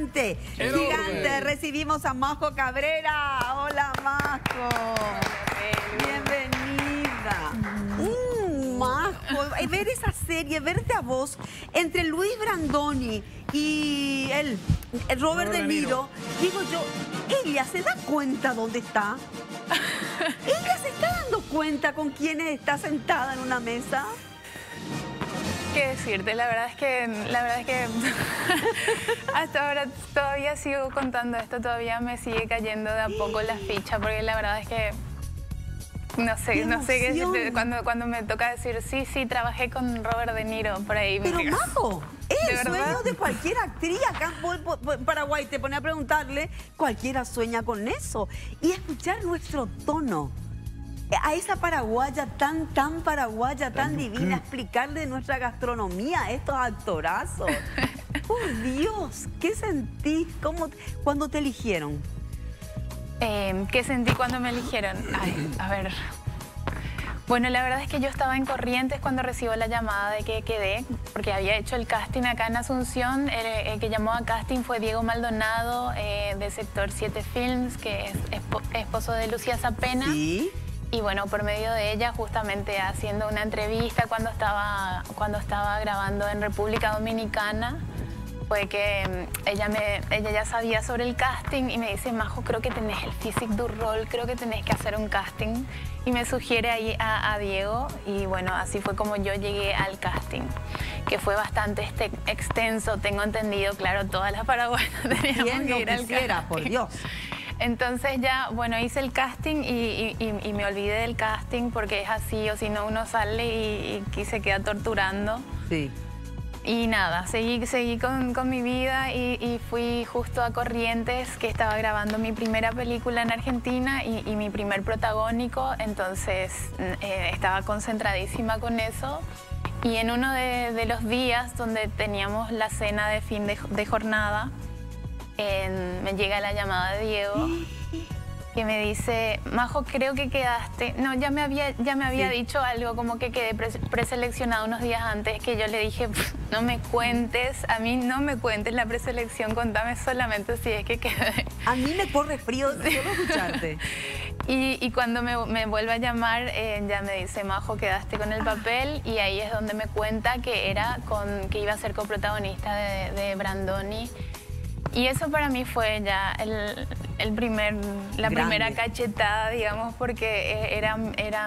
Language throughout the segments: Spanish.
gigante. Gigante. Recibimos a Majo Cabrera. Hola, Majo. Bienvenida. Majo, ver esa serie, verte a vos entre Luis Brandoni y el Robert De Niro, digo yo, ella se da cuenta dónde está. Ella se está dando cuenta con quién está sentada en una mesa. ¿Qué decirte? La verdad es que hasta ahora todavía sigo contando esto, todavía me sigue cayendo de a poco la ficha, porque la verdad es que no sé qué decirte cuando me toca decir sí, trabajé con Robert De Niro por ahí. Pero Majo, es el verdad? sueño de cualquier actriz. Acá en Paraguay te pone a preguntarle, cualquiera sueña con eso. Y escuchar nuestro tono. A esa paraguaya tan paraguaya, tan divina, explicarle nuestra gastronomía a estos actorazos. Por Dios, ¿qué sentís? ¿Cuándo te eligieron? ¿Qué sentí cuando me eligieron? Ay, a ver. Bueno, la verdad es que yo estaba en Corrientes cuando recibo la llamada de que quedé, porque había hecho el casting acá en Asunción. El que llamó a casting fue Diego Maldonado, de Sector 7 Films, que es esposo de Lucía Zapena. Sí. Y bueno, por medio de ella, justamente haciendo una entrevista cuando estaba grabando en República Dominicana, fue que ella ya sabía sobre el casting y me dice, Majo, creo que tenés el physique du rol, creo que tenés que hacer un casting. Y me sugiere ahí a Diego y bueno, así fue como yo llegué al casting, que fue bastante extenso, tengo entendido, claro, todas las paraguayas teníamos que ir al casting. Por Dios. Entonces ya, bueno, hice el casting y me olvidé del casting porque es así, o si no uno sale y se queda torturando. Sí. Y nada, seguí con mi vida y fui justo a Corrientes, que estaba grabando mi primera película en Argentina y mi primer protagónico, entonces estaba concentradísima con eso. Y en uno de los días donde teníamos la cena de fin de jornada, me llega la llamada de Diego que me dice, Majo, creo que quedaste. No, ya me había dicho algo, como que quedé preseleccionado unos días antes, que yo le dije, no me cuentes, a mí no me cuentes la preselección, contame solamente si es que quedé. A mí me corre frío solo escucharte. Y cuando me vuelve a llamar, ya me dice, Majo, quedaste con el papel, y ahí es donde me cuenta que iba a ser coprotagonista de Brandoni. Y eso para mí fue ya la primera cachetada, digamos, porque era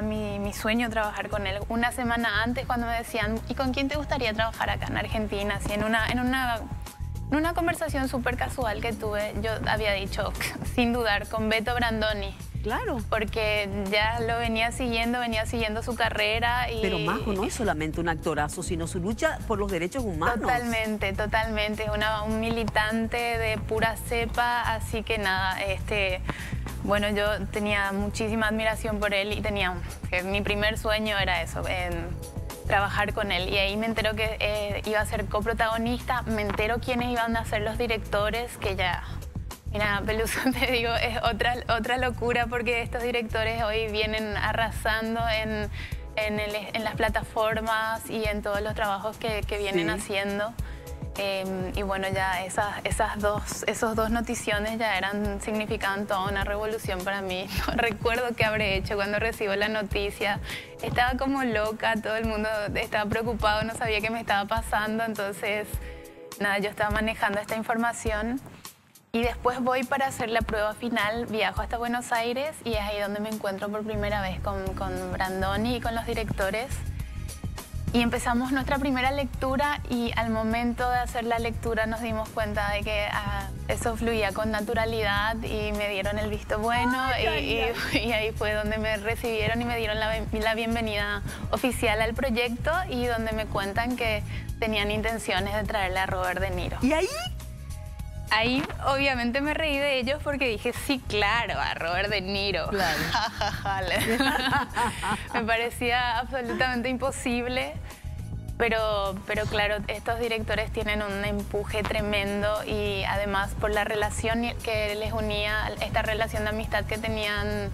mi sueño trabajar con él. Una semana antes, cuando me decían, ¿y con quién te gustaría trabajar acá en Argentina? Así, en una conversación súper casual que tuve, yo había dicho, sin dudar, con Beto Brandoni. Claro. Porque ya lo venía siguiendo su carrera. Pero Majo no es solamente un actorazo, sino su lucha por los derechos humanos. Totalmente. Es un militante de pura cepa, así que nada, bueno, yo tenía muchísima admiración por él y mi primer sueño era eso, trabajar con él. Y ahí me entero que iba a ser coprotagonista, me entero quiénes iban a ser los directores, que ya... Mira, Peluso, te digo, es otra locura, porque estos directores hoy vienen arrasando en las plataformas y en todos los trabajos que vienen haciendo. Y bueno, ya esos dos noticiones ya significaban toda una revolución para mí. No recuerdo qué habré hecho cuando recibo la noticia. Estaba como loca, todo el mundo estaba preocupado, no sabía qué me estaba pasando. Entonces, nada, yo estaba manejando esta información. Y después voy para hacer la prueba final, viajo hasta Buenos Aires y es ahí donde me encuentro por primera vez con Brandoni y con los directores. Y empezamos nuestra primera lectura y al momento de hacer la lectura nos dimos cuenta de que eso fluía con naturalidad y me dieron el visto bueno. Y ahí fue donde me recibieron y me dieron la bienvenida oficial al proyecto y donde me cuentan que tenían intenciones de traerle a Robert De Niro. ¿Y ahí? Ahí obviamente me reí de ellos porque dije, sí, claro, a Robert De Niro. Claro. Me parecía absolutamente imposible, pero claro, estos directores tienen un empuje tremendo y además por la relación que les unía, esta relación de amistad que tenían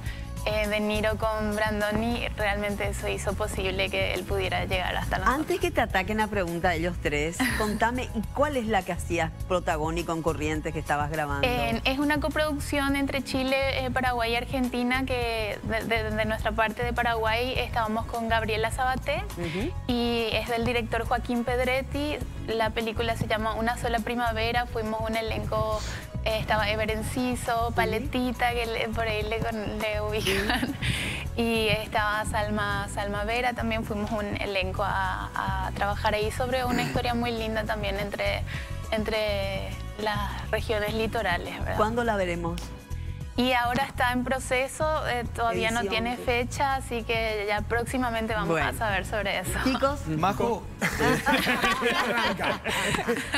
De Niro con Brandoni, realmente eso hizo posible que él pudiera llegar hasta nosotros. Antes que te ataquen a pregunta de ellos tres, contame, ¿y cuál es la que hacías protagónico en Corrientes que estabas grabando? Es una coproducción entre Chile, Paraguay y Argentina, que de nuestra parte de Paraguay estábamos con Gabriela Sabaté y es del director Joaquín Pedretti. La película se llama Una sola primavera, fuimos un elenco. Estaba Ever Enciso, Paletita, que por ahí le ubican, y estaba Salma Vera, también fuimos un elenco a trabajar ahí sobre una historia muy linda también entre las regiones litorales, ¿verdad? ¿Cuándo la veremos? Y ahora está en proceso, todavía no tiene fecha, así que ya próximamente vamos a saber sobre eso. Chicos. Majo,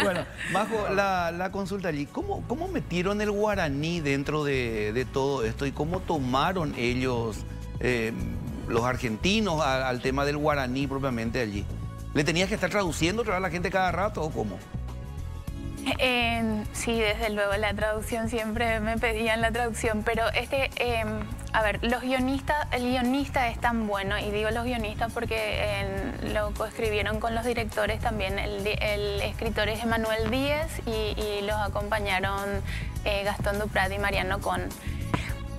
bueno, Majo, la consulta allí, ¿cómo metieron el guaraní dentro de todo esto y cómo tomaron ellos, los argentinos, al tema del guaraní propiamente allí? ¿Le tenías que estar traduciendo a la gente cada rato o cómo? Sí, desde luego, la traducción, siempre me pedían la traducción, pero a ver, el guionista es tan bueno, y digo los guionistas porque lo coescribieron con los directores también, el escritor es Emanuel Díez y los acompañaron Gastón Duprat y Mariano Con.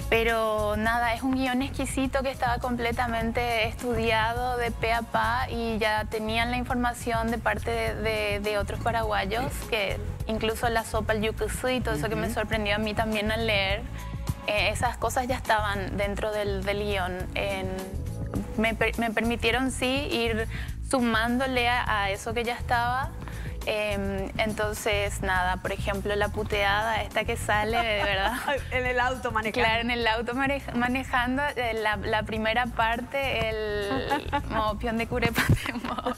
Pero nada, es un guión exquisito que estaba completamente estudiado de pe a pa y ya tenían la información de parte de otros paraguayos, que incluso la sopa, el yucusú y todo eso que me sorprendió a mí también al leer, esas cosas ya estaban dentro del guión. Me permitieron sí ir sumándole a eso que ya estaba. Entonces, nada, por ejemplo, la puteada esta que sale, de verdad. En el auto manejando. Claro, en el auto manejando, la primera parte, el mopión de Curepa Temor.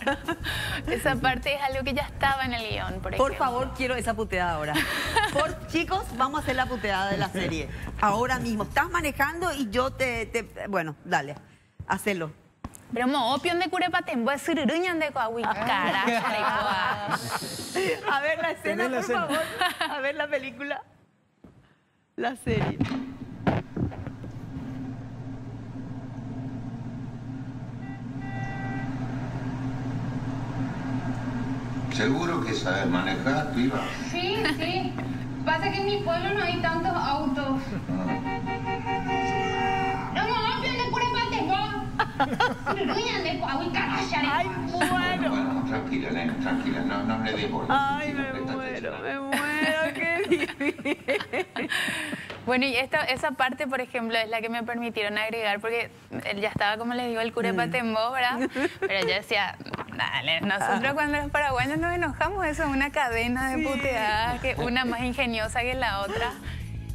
Esa parte es algo que ya estaba en el guión, por ejemplo. Por favor, quiero esa puteada ahora. Chicos, vamos a hacer la puteada de la serie. Ahora mismo. Estás manejando y yo bueno, dale, hacelo. Pero mopión de Curepatembo es sururuñan de Coahuila. A ver la escena, por favor. A ver la película. La serie. ¿Seguro que sabes manejar, piba? Sí, sí. Pasa que en mi pueblo no hay tantos autos. Ay, muero. Bueno, tranquila, nena, tranquila, no le des bola. Ay, me muero, qué difícil. Bueno, y esa parte, por ejemplo, es la que me permitieron agregar, porque ya estaba, como les digo, el Curepatembo, ¿verdad? Pero yo decía, dale, nosotros cuando los paraguayos nos enojamos, eso es una cadena de puteadas, que una más ingeniosa que la otra.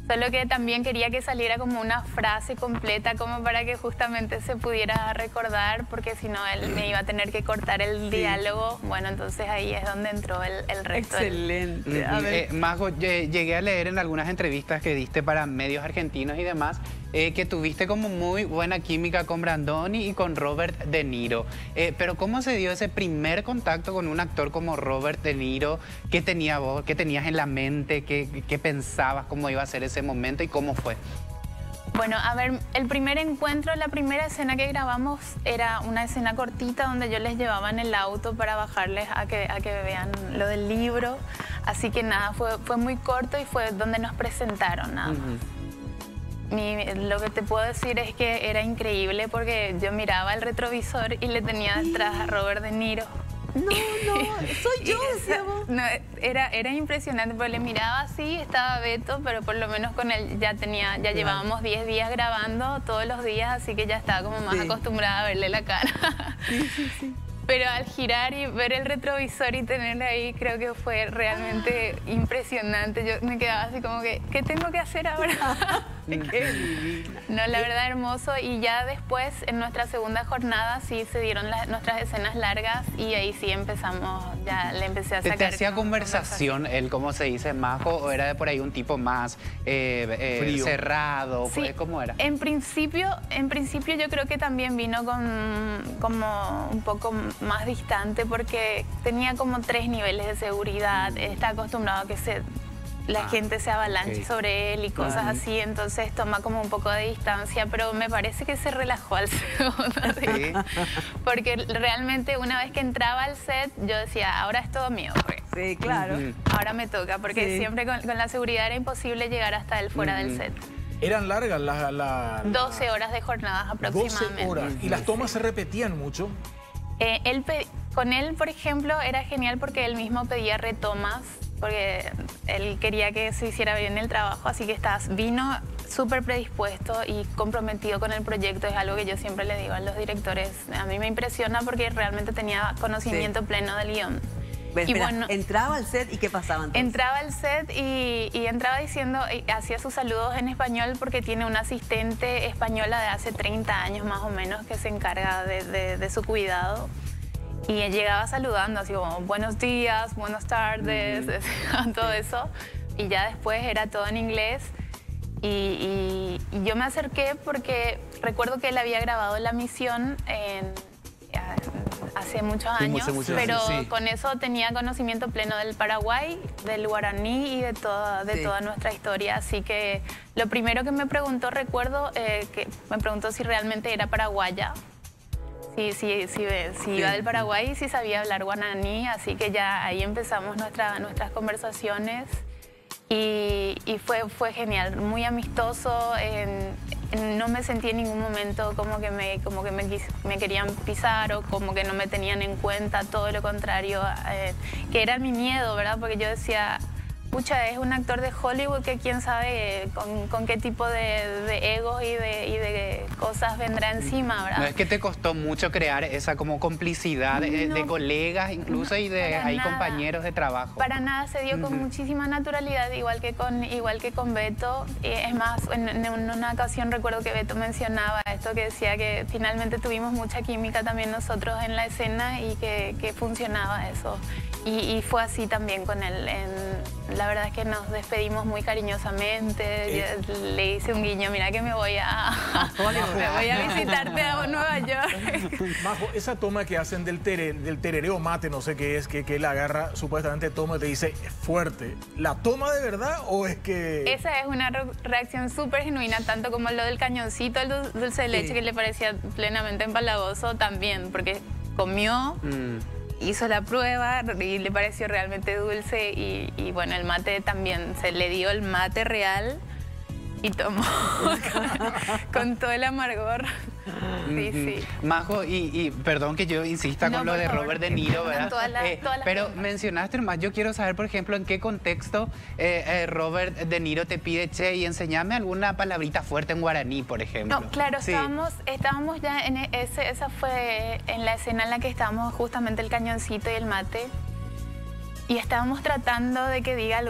Solo que también quería que saliera como una frase completa, como para que justamente se pudiera recordar, porque si no él me iba a tener que cortar el diálogo. Bueno, entonces ahí es donde entró el resto. Excelente. A ver. Majo, llegué a leer en algunas entrevistas que diste para medios argentinos y demás, que tuviste como muy buena química con Brandoni y con Robert De Niro. Pero ¿cómo se dio ese primer contacto con un actor como Robert De Niro? ¿Qué tenías en la mente? ¿Qué pensabas? ¿Cómo iba a ser ese momento y cómo fue? Bueno, a ver, el primer encuentro, la primera escena que grabamos era una escena cortita donde yo les llevaba en el auto para bajarles a que vean lo del libro. Así que nada, fue muy corto y fue donde nos presentaron nada más. Lo que te puedo decir es que era increíble porque yo miraba el retrovisor y le tenía detrás a Robert De Niro. No, soy yo, decía vos. No, era impresionante porque le miraba así, estaba Beto, pero por lo menos con él ya llevábamos 10 días grabando todos los días, así que ya estaba como más acostumbrada a verle la cara. Sí. Pero al girar y ver el retrovisor y tenerle ahí, creo que fue realmente impresionante. Yo me quedaba así como que, ¿qué tengo que hacer ahora? Qué divina. No, la verdad, hermoso. Y ya después, en nuestra segunda jornada, sí se dieron nuestras escenas largas y ahí sí empezamos, ya le empecé a sacar. ¿Te hacía conversación él, cómo se dice, Majo, o era de por ahí un tipo más cerrado? Sí, ¿cómo era? En principio yo creo que también vino como un poco más distante porque tenía como 3 niveles de seguridad. Está acostumbrado a que la gente se avalanche sobre él y cosas así, entonces toma como un poco de distancia, pero me parece que se relajó al segundo día. Porque realmente una vez que entraba al set, yo decía, ahora es todo mío. Sí, claro. Ahora me toca, porque siempre con la seguridad era imposible llegar hasta él fuera del set. ¿Eran largas 12 horas de jornadas aproximadamente. 12 horas. ¿Y las tomas se repetían mucho? Con él, por ejemplo, era genial porque él mismo pedía retomas, porque él quería que se hiciera bien el trabajo, así que vino súper predispuesto y comprometido con el proyecto. Es algo que yo siempre le digo a los directores. A mí me impresiona porque realmente tenía conocimiento pleno del guión. Y bueno, entraba al set y ¿qué pasaba entonces? Entraba al set y entraba diciendo, hacía sus saludos en español porque tiene una asistente española de hace 30 años más o menos que se encarga de su cuidado. Y él llegaba saludando así como buenos días, buenas tardes, todo eso. Y ya después era todo en inglés. Y yo me acerqué porque recuerdo que él había grabado La Misión hace muchos años, pero con eso tenía conocimiento pleno del Paraguay, del guaraní y de toda nuestra historia. Así que lo primero que me preguntó, recuerdo, que me preguntó si realmente era paraguaya. Si iba del Paraguay y si sabía hablar guaraní, así que ya ahí empezamos nuestras conversaciones y fue genial, muy amistoso. No me sentí en ningún momento como que me querían pisar o como que no me tenían en cuenta, todo lo contrario, que era mi miedo, ¿verdad? Porque yo decía, pucha, es un actor de Hollywood que quién sabe con qué tipo de egos y de cosas vendrá encima, ¿verdad? ¿No es que te costó mucho crear esa como complicidad de colegas incluso y de compañeros de trabajo? Para nada, se dio con muchísima naturalidad, igual que con Beto. Es más, en una ocasión recuerdo que Beto mencionaba esto, que decía que finalmente tuvimos mucha química también nosotros en la escena y que funcionaba eso. Y fue así también con él. La verdad es que nos despedimos muy cariñosamente. Le hice un guiño, mira que me voy a visitarte a Nueva York. Majo, esa toma que hacen del terereo mate, no sé qué es, que él agarra, supuestamente toma y te dice, es fuerte. ¿La toma de verdad o es que...? Esa es una reacción súper genuina, tanto como lo del cañoncito, el dulce de leche, que le parecía plenamente empalagoso también, porque comió... Hizo la prueba y le pareció realmente dulce y bueno, el mate también, se le dio el mate real y tomó con todo el amargor. Sí. Majo, y perdón que yo insista con lo de Robert De Niro, ¿verdad? Pero mencionaste más, yo quiero saber, por ejemplo, en qué contexto Robert De Niro te pide, che, y enseñame alguna palabrita fuerte en guaraní, por ejemplo. No, claro, estábamos ya en esa fue en la escena en la que estábamos justamente el cañoncito y el mate, y estábamos tratando de que diga,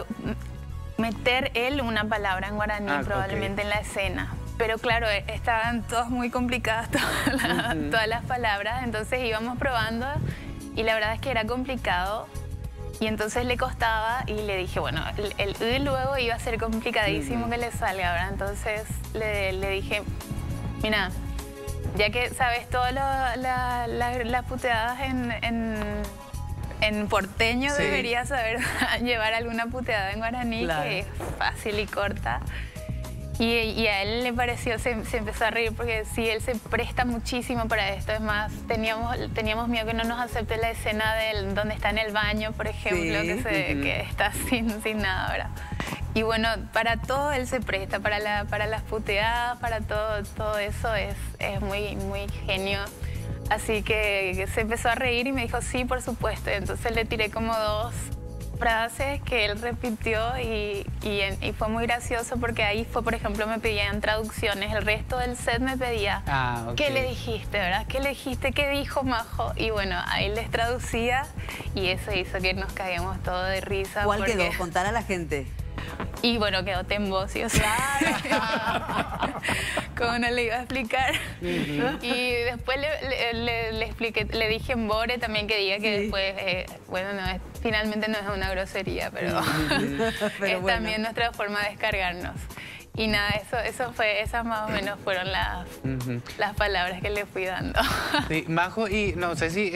meter él una palabra en guaraní probablemente en la escena. Pero claro, estaban todas muy complicadas todas las palabras, entonces íbamos probando y la verdad es que era complicado y entonces le costaba y le dije, bueno, el luego iba a ser complicadísimo que le salga, ¿verdad? Entonces le dije, mira, ya que sabes todas las puteadas en porteño, deberías saber llevar alguna puteada en guaraní, que es fácil y corta. Y a él le pareció, se empezó a reír porque sí, él se presta muchísimo para esto. Es más, teníamos miedo que no nos acepte la escena donde está en el baño, por ejemplo, que está sin nada, ¿verdad? Y bueno, para todo él se presta, para las puteadas, para todo eso es muy, muy genio. Así que se empezó a reír y me dijo, sí, por supuesto. Entonces le tiré como 2 frases que él repitió y fue muy gracioso porque ahí fue, por ejemplo, me pedían traducciones. El resto del set me pedía, ¿qué le dijiste, verdad? ¿Qué le dijiste? ¿Qué dijo Majo? Y bueno, ahí les traducía y eso hizo que nos caíamos todos de risa. ¿Cuál quedó? Contar a la gente. Y bueno, quedó Tembocio, como no le iba a explicar. Y después le expliqué, le dije en Bore también que diga que después, bueno, finalmente no es una grosería, pero es también nuestra forma de descargarnos. Y nada, esas más o menos fueron las palabras que le fui dando. Sí, Majo, y no sé si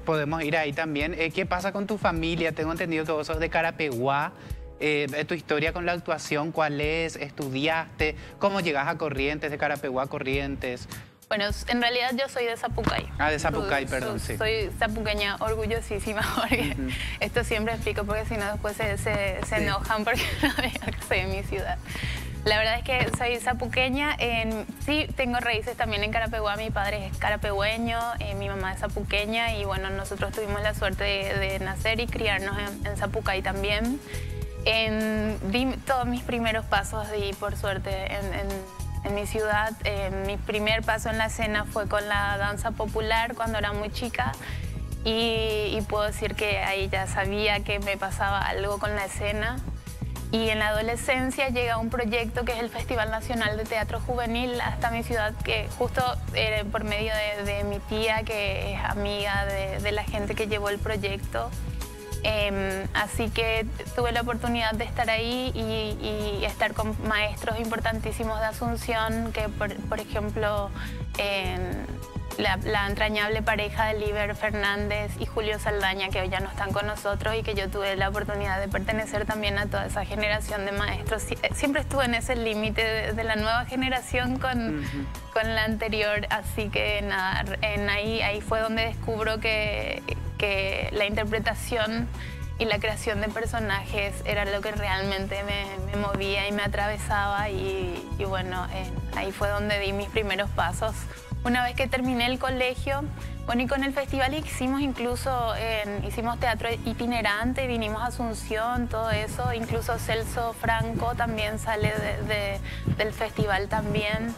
podemos ir ahí también. ¿Qué pasa con tu familia? Tengo entendido que vos sos de Carapeguá. Tu historia con la actuación, ¿cuál es? ¿Estudiaste? ¿Cómo llegas a Corrientes, de Carapeguá a Corrientes? Bueno, en realidad yo soy de Zapucay. Ah, de Zapucay, perdón, sí. Soy zapuqueña orgullosísima, porque esto siempre explico, porque si no después se enojan porque no digo que soy de mi ciudad. La verdad es que soy zapuqueña, sí tengo raíces también en Carapeguá, mi padre es carapegueño, mi mamá es zapuqueña y bueno, nosotros tuvimos la suerte de nacer y criarnos en Zapucay también. Di todos mis primeros pasos di por suerte en mi ciudad. Mi primer paso en la escena fue con la danza popular cuando era muy chica y puedo decir que ahí ya sabía que me pasaba algo con la escena. Y en la adolescencia llega un proyecto que es el Festival Nacional de Teatro Juvenil hasta mi ciudad, que justo por medio de mi tía, que es amiga de la gente que llevó el proyecto. Así que tuve la oportunidad de estar ahí y estar con maestros importantísimos de Asunción, que por ejemplo la entrañable pareja de Liber Fernández y Julio Saldaña, que hoy ya no están con nosotros y que yo tuve la oportunidad de pertenecer también a toda esa generación de maestros. Siempre estuve en ese límite de la nueva generación con la anterior, así que nada, ahí fue donde descubro que la interpretación y la creación de personajes era lo que realmente me movía y me atravesaba y bueno, ahí fue donde di mis primeros pasos. Una vez que terminé el colegio, bueno, y con el festival hicimos incluso, hicimos teatro itinerante, vinimos a Asunción, todo eso, incluso Celso Franco también sale del festival también.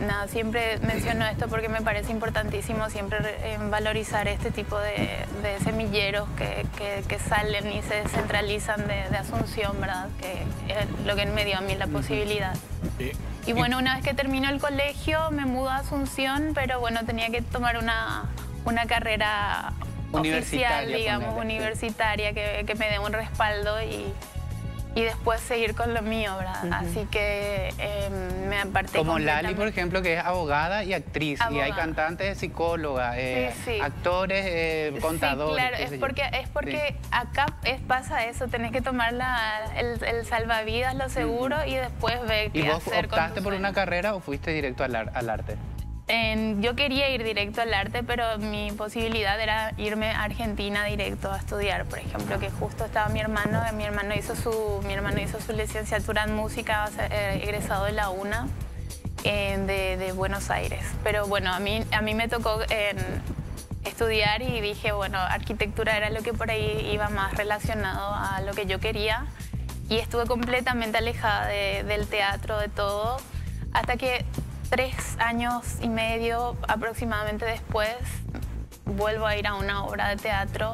Nada, siempre menciono esto porque me parece importantísimo siempre valorizar este tipo de semilleros que salen y se descentralizan de Asunción, ¿verdad? Que es lo que me dio a mí la posibilidad. Y bueno, una vez que terminó el colegio me mudo a Asunción, pero bueno, tenía que tomar una carrera oficial, digamos, universitaria, que me dé un respaldo y después seguir con lo mío, ¿verdad? Así que me aparté como Lali, por ejemplo, que es abogada y actriz, y hay cantantes, psicólogas, actores, contadores. Sí, claro, es porque acá pasa eso, tenés que tomar el salvavidas, lo seguro, y después ver qué hacer con tu sueño. ¿Y vos optaste por una carrera o fuiste directo al arte? Yo quería ir directo al arte, pero mi posibilidad era irme a Argentina directo a estudiar, por ejemplo, que justo estaba mi hermano hizo su licenciatura en música, egresado de la UNA, de Buenos Aires. Pero bueno, a mí me tocó estudiar y dije, bueno, arquitectura era lo que por ahí iba más relacionado a lo que yo quería y estuve completamente alejada del teatro, de todo, hasta que 3 años y medio aproximadamente después vuelvo a ir a una obra de teatro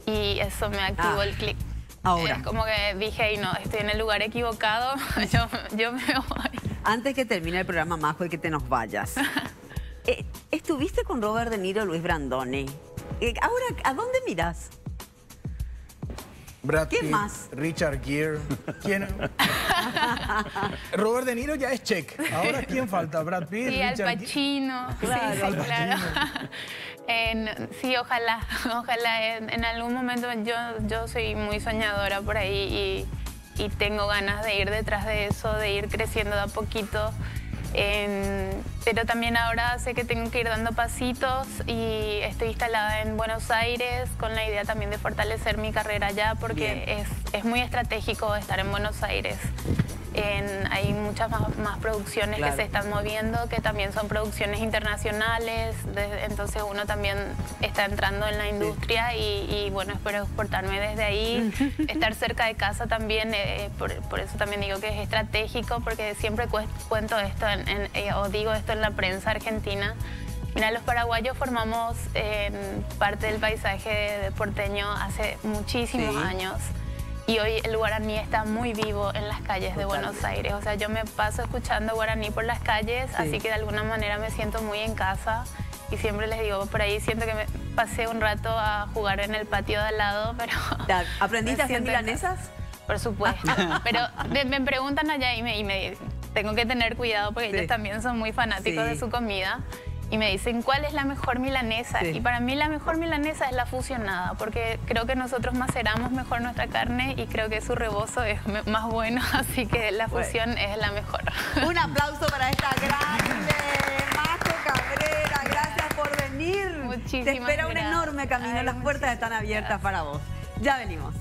y eso me activó el clic. Ahora. Es como que dije, ay no, estoy en el lugar equivocado, yo me voy. Antes que termine el programa, Majo, y que te nos vayas. Estuviste con Robert De Niro y Luis Brandoni. Ahora, ¿a dónde miras? Brad ¿Quién Pitt, más? Richard Gere. ¿Quién? Robert De Niro ya es check. Ahora, ¿quién falta? Brad Pitt, Sí, Al Richard Pacino. Claro, Sí, Al claro. Sí, ojalá en algún momento yo soy muy soñadora por ahí y tengo ganas de ir detrás de eso, de ir creciendo de a poquito. Pero también ahora sé que tengo que ir dando pasitos y estoy instalada en Buenos Aires con la idea también de fortalecer mi carrera allá porque es muy estratégico estar en Buenos Aires. Hay muchas más producciones que se están moviendo, que también son producciones internacionales, entonces uno también está entrando en la industria y bueno, espero exportarme desde ahí, estar cerca de casa también, por eso también digo que es estratégico, porque siempre cuento esto o digo esto en la prensa argentina. Mira, los paraguayos formamos parte del paisaje porteño hace muchísimos años. Y hoy el guaraní está muy vivo en las calles de Buenos Aires. O sea, yo me paso escuchando guaraní por las calles, así que de alguna manera me siento muy en casa. Y siempre les digo, por ahí siento que me pasé un rato a jugar en el patio de al lado, pero... ¿Aprendiste a hacer milanesas? Por supuesto. Pero me preguntan allá y me tengo que tener cuidado porque ellos también son muy fanáticos de su comida. y me dicen, ¿cuál es la mejor milanesa? Sí. Y para mí la mejor milanesa es la fusionada, porque creo que nosotros maceramos mejor nuestra carne y creo que su rebozo es más bueno, así que la fusión es la mejor. Un aplauso para esta grande Majo Cabrera. Gracias por venir. Muchísimas Te espera un gracias. enorme camino. Ay, Las puertas están muchísimas abiertas gracias. para vos. Ya venimos.